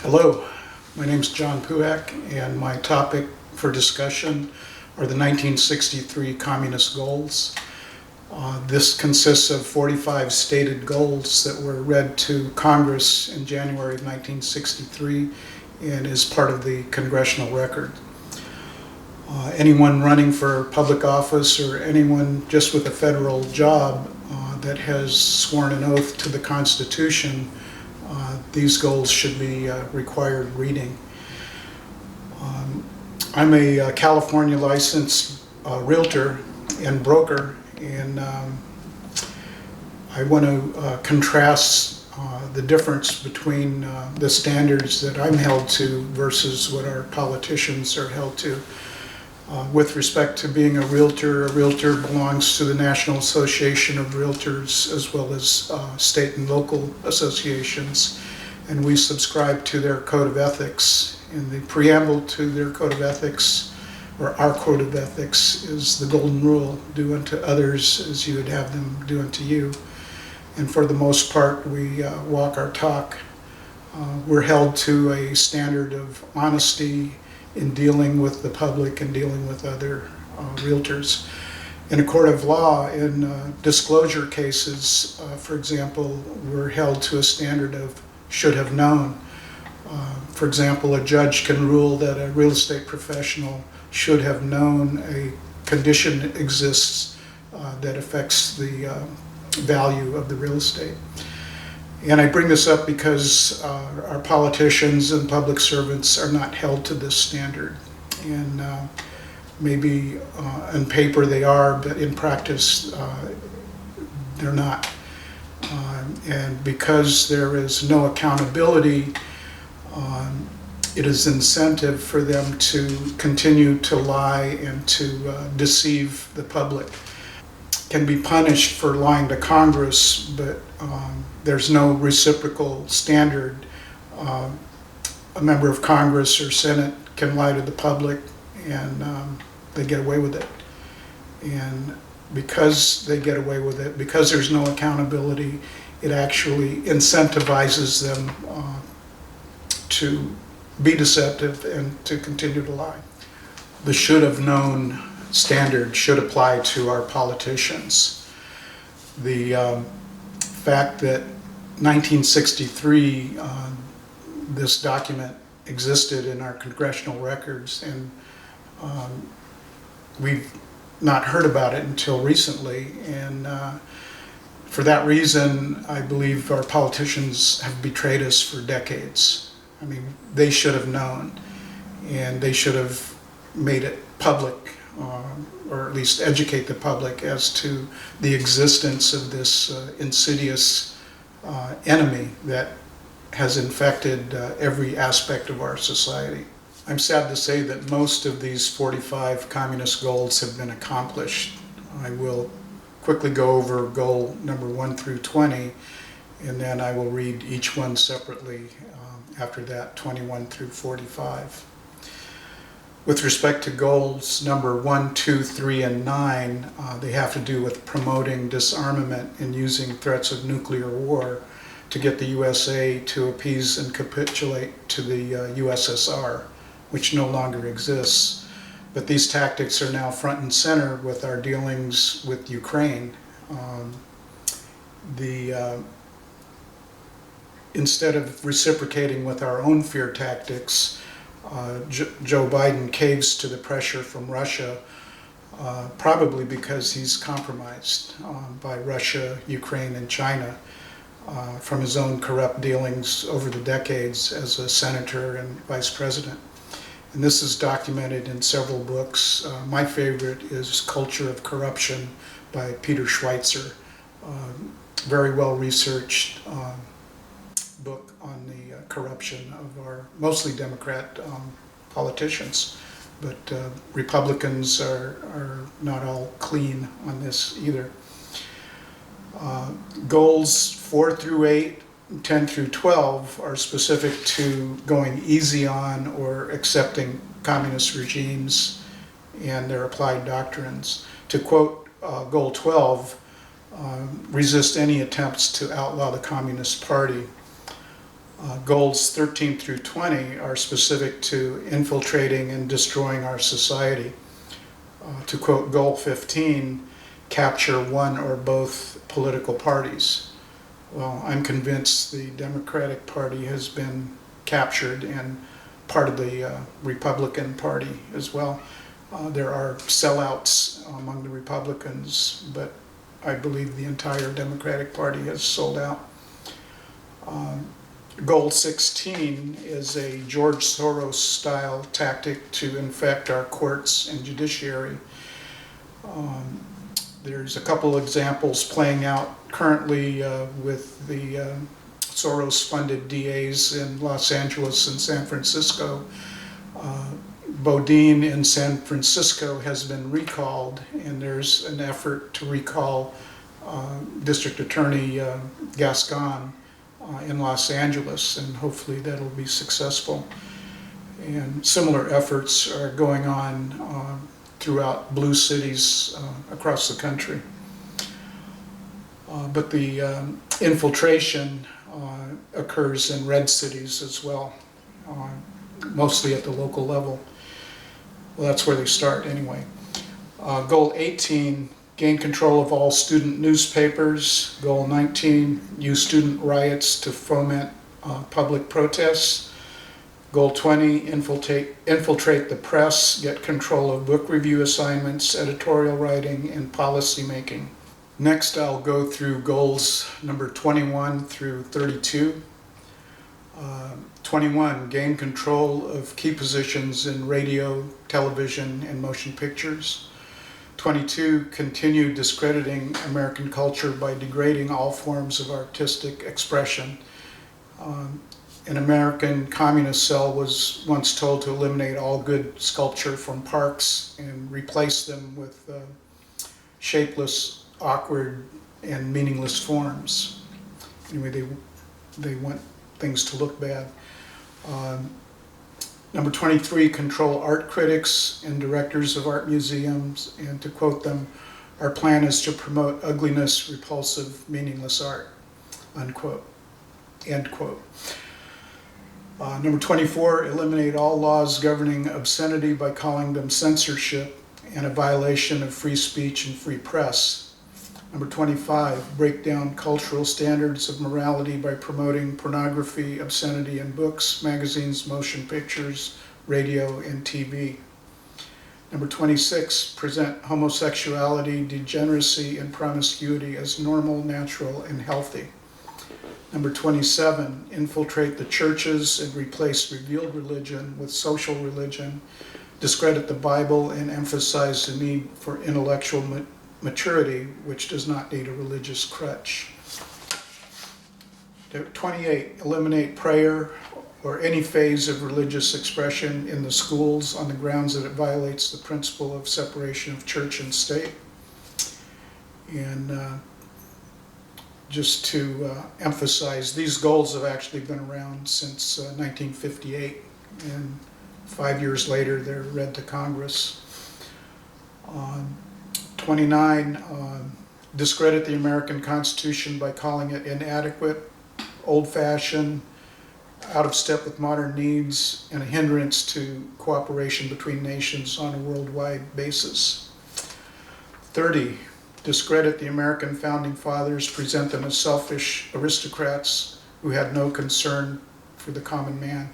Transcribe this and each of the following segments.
Hello, my name is John Puak, and my topic for discussion are the 1963 Communist goals. This consists of 45 stated goals that were read to Congress in January of 1963 and is part of the Congressional record. Anyone running for public office or anyone just with a federal job that has sworn an oath to the Constitution, these goals should be required reading. I'm a California licensed realtor and broker, and I want to contrast the difference between the standards that I'm held to versus what our politicians are held to. With respect to being a realtor belongs to the National Association of Realtors as well as state and local associations, and we subscribe to their code of ethics. And the preamble to their code of ethics, or our code of ethics, is the golden rule: do unto others as you would have them do unto you. And for the most part, we walk our talk. We're held to a standard of honesty in dealing with the public and dealing with other realtors. In a court of law, in disclosure cases, for example, we're held to a standard of should have known. For example, a judge can rule that a real estate professional should have known a condition exists that affects the value of the real estate. And I bring this up because our politicians and public servants are not held to this standard. And maybe on paper they are, but in practice they're not. And because there is no accountability, it is incentive for them to continue to lie and to deceive the public. Can be punished for lying to Congress, but there's no reciprocal standard. A member of Congress or Senate can lie to the public and they get away with it. And because they get away with it, because there's no accountability, it actually incentivizes them to be deceptive and to continue to lie. The should have known standard should apply to our politicians. The fact that 1963, this document existed in our congressional records, and we've not heard about it until recently, and for that reason, I believe our politicians have betrayed us for decades. I mean, they should have known, and they should have made it public, or at least educate the public as to the existence of this insidious enemy that has infected every aspect of our society. I'm sad to say that most of these 45 communist goals have been accomplished. I will quickly go over goal number 1 through 20, and then I will read each one separately after that, 21 through 45. With respect to goals number 1, 2, 3, and 9, they have to do with promoting disarmament and using threats of nuclear war to get the USA to appease and capitulate to the USSR, which no longer exists. But these tactics are now front and center with our dealings with Ukraine. Instead of reciprocating with our own fear tactics, Joe Biden caves to the pressure from Russia, probably because he's compromised by Russia, Ukraine, and China from his own corrupt dealings over the decades as a senator and vice president. And this is documented in several books. My favorite is Culture of Corruption by Peter Schweitzer. Very well researched book on the corruption of our mostly Democrat politicians. But Republicans are not all clean on this either. Goals 4 through 8, 10 through 12 are specific to going easy on or accepting communist regimes and their applied doctrines. To quote Goal 12, resist any attempts to outlaw the Communist Party. Goals 13 through 20 are specific to infiltrating and destroying our society. To quote Goal 15, capture one or both political parties. Well, I'm convinced the Democratic Party has been captured and part of the Republican Party as well. There are sellouts among the Republicans, but I believe the entire Democratic Party has sold out. Goal 16 is a George Soros-style tactic to infect our courts and judiciary. There's a couple examples playing out currently with the Soros-funded DAs in Los Angeles and San Francisco. Bodine in San Francisco has been recalled, and there's an effort to recall District Attorney Gascon in Los Angeles, and hopefully that'll be successful. And similar efforts are going on throughout blue cities across the country. But the infiltration occurs in red cities as well, mostly at the local level. Well, that's where they start anyway. Goal 18, gain control of all student newspapers. Goal 19, use student riots to foment public protests. Goal 20, infiltrate the press, get control of book review assignments, editorial writing, and policy making. Next, I'll go through goals number 21 through 32. 21, gain control of key positions in radio, television, and motion pictures. 22, continue discrediting American culture by degrading all forms of artistic expression. An American communist cell was once told to eliminate all good sculpture from parks and replace them with shapeless, awkward, and meaningless forms. Anyway, they want things to look bad. Number 23, control art critics and directors of art museums, and to quote them, our plan is to promote ugliness, repulsive, meaningless art, unquote, end quote. Number 24, eliminate all laws governing obscenity by calling them censorship and a violation of free speech and free press. Number 25, break down cultural standards of morality by promoting pornography, obscenity in books, magazines, motion pictures, radio, and TV. Number 26, present homosexuality, degeneracy, and promiscuity as normal, natural, and healthy. Number 27, infiltrate the churches and replace revealed religion with social religion, discredit the Bible, and emphasize the need for intellectual maturity, which does not need a religious crutch. 28, eliminate prayer or any phase of religious expression in the schools on the grounds that it violates the principle of separation of church and state. And just to emphasize, these goals have actually been around since 1958, and 5 years later they're read to Congress. 29, discredit the American Constitution by calling it inadequate, old-fashioned, out of step with modern needs, and a hindrance to cooperation between nations on a worldwide basis. 30, discredit the American founding fathers, present them as selfish aristocrats who had no concern for the common man.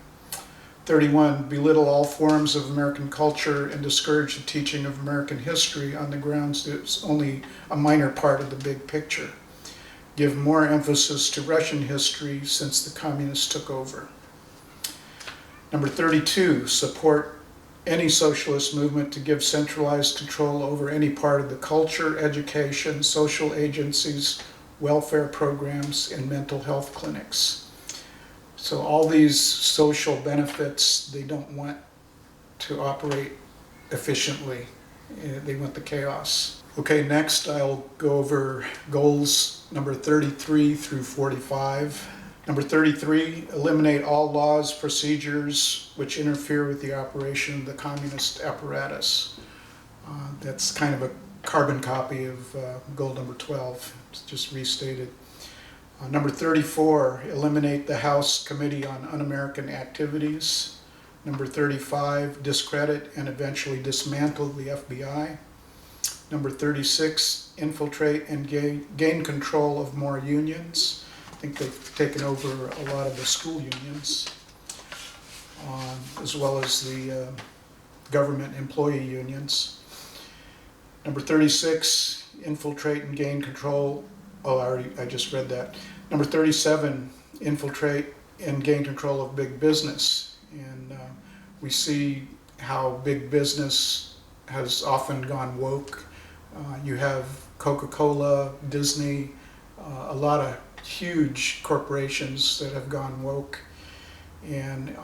31, belittle all forms of American culture and discourage the teaching of American history on the grounds that it's only a minor part of the big picture. Give more emphasis to Russian history since the communists took over. Number 32, support any socialist movement to give centralized control over any part of the culture, education, social agencies, welfare programs, and mental health clinics. So all these social benefits, they don't want to operate efficiently. They want the chaos. Okay, next I'll go over goals number 33 through 45. Number 33, eliminate all laws, procedures which interfere with the operation of the communist apparatus. That's kind of a carbon copy of goal number 12, it's just restated. Number 34, eliminate the House Committee on Un-American Activities. Number 35, discredit and eventually dismantle the FBI. Number 36, infiltrate and gain control of more unions. I think they've taken over a lot of the school unions, as well as the government employee unions. Number 36, infiltrate and gain control. Oh, I just read that. Number 37, infiltrate and gain control of big business. And we see how big business has often gone woke. You have Coca-Cola, Disney, a lot of huge corporations that have gone woke, and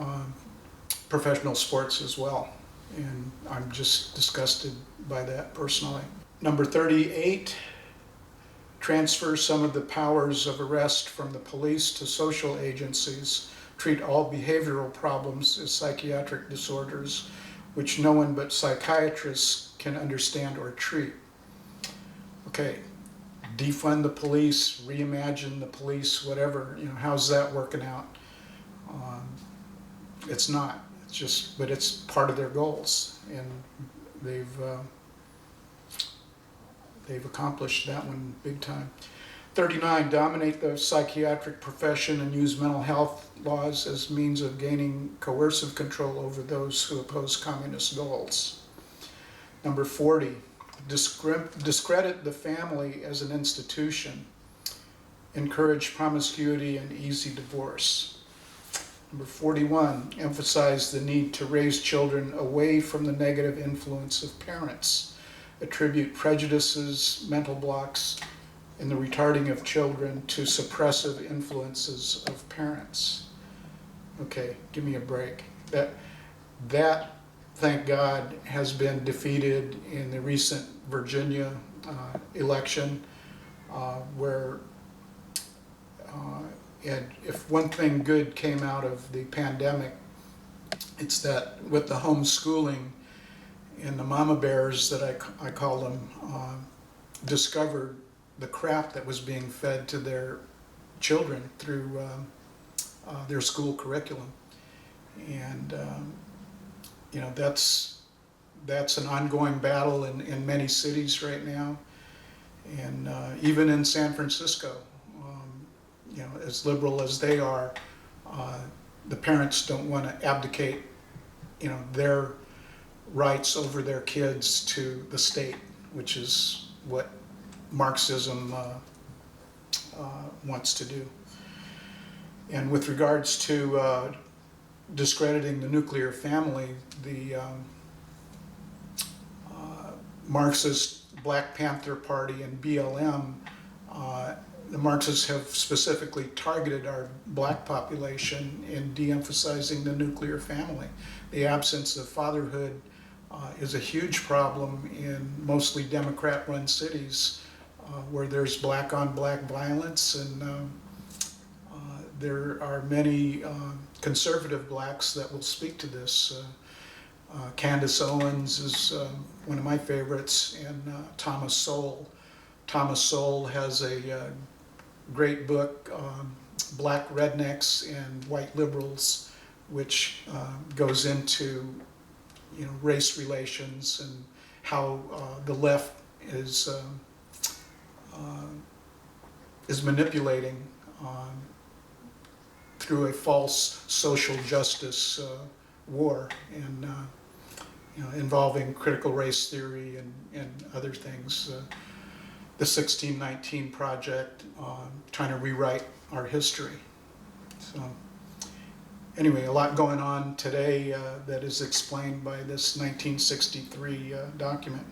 professional sports as well. And I'm just disgusted by that personally. Number 38, transfer some of the powers of arrest from the police to social agencies. Treat all behavioral problems as psychiatric disorders, which no one but psychiatrists can understand or treat. Okay, defund the police, reimagine the police, whatever, how's that working out? It's not. It's just, but it's part of their goals, and they've accomplished that one big time. 39, dominate the psychiatric profession and use mental health laws as means of gaining coercive control over those who oppose communist goals. Number 40, discredit the family as an institution. Encourage promiscuity and easy divorce. Number 41, emphasize the need to raise children away from the negative influence of parents. Attribute prejudices, mental blocks, and the retarding of children to suppressive influences of parents. Okay, give me a break. That, thank God, has been defeated in the recent Virginia election, where and if one thing good came out of the pandemic, it's that with the homeschooling and the mama bears that I call them, discovered the crap that was being fed to their children through their school curriculum. And that's an ongoing battle in many cities right now, and even in San Francisco. As liberal as they are, the parents don't want to abdicate, their rights over their kids to the state, which is what Marxism wants to do. And with regards to discrediting the nuclear family, the Marxist Black Panther Party and BLM, the Marxists have specifically targeted our black population in de-emphasizing the nuclear family. The absence of fatherhood is a huge problem in mostly Democrat-run cities where there's black-on-black violence, and there are many conservative blacks that will speak to this. Candace Owens is one of my favorites, and Thomas Sowell. Thomas Sowell has a great book, Black Rednecks and White Liberals, which goes into race relations and how the left is manipulating through a false social justice war, and involving critical race theory and other things. The 1619 Project, trying to rewrite our history. So anyway, a lot going on today that is explained by this 1963 document.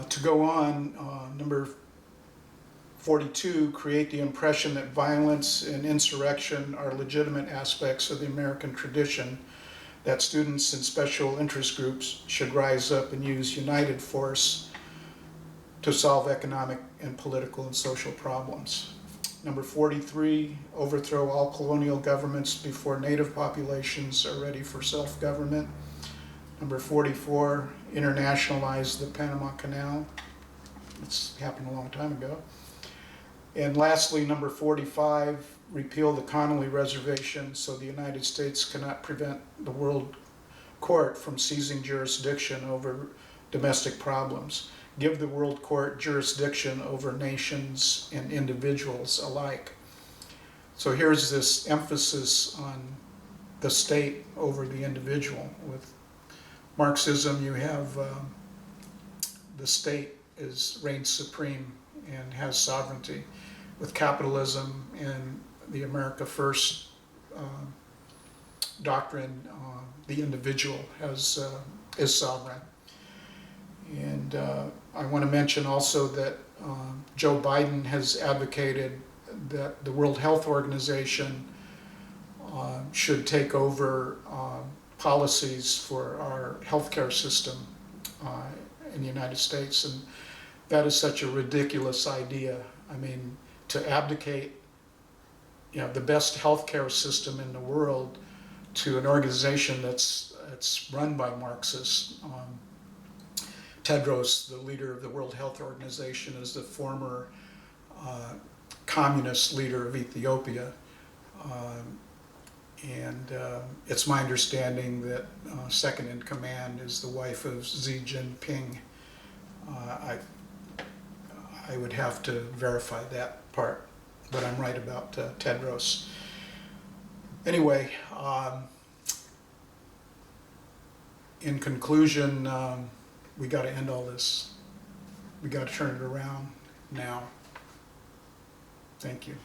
To go on, number 42, create the impression that violence and insurrection are legitimate aspects of the American tradition, that students and special interest groups should rise up and use united force to solve economic and political and social problems. Number 43, overthrow all colonial governments before native populations are ready for self-government. Number 44, internationalize the Panama Canal. It's happened a long time ago. And lastly, number 45, repeal the Connolly Reservation so the United States cannot prevent the World Court from seizing jurisdiction over domestic problems. Give the World Court jurisdiction over nations and individuals alike. So here's this emphasis on the state over the individual. With Marxism, you have the state reigns supreme and has sovereignty. With capitalism and the America First doctrine, the individual is sovereign. And I want to mention also that Joe Biden has advocated that the World Health Organization should take over policies for our healthcare system in the United States. And that is such a ridiculous idea. I mean, to abdicate, the best healthcare system in the world to an organization that's run by Marxists. Tedros, the leader of the World Health Organization, is the former communist leader of Ethiopia. And it's my understanding that second in command is the wife of Xi Jinping. I would have to verify that part, but I'm right about Tedros. Anyway, in conclusion, we got to end all this. We got to turn it around now. Thank you.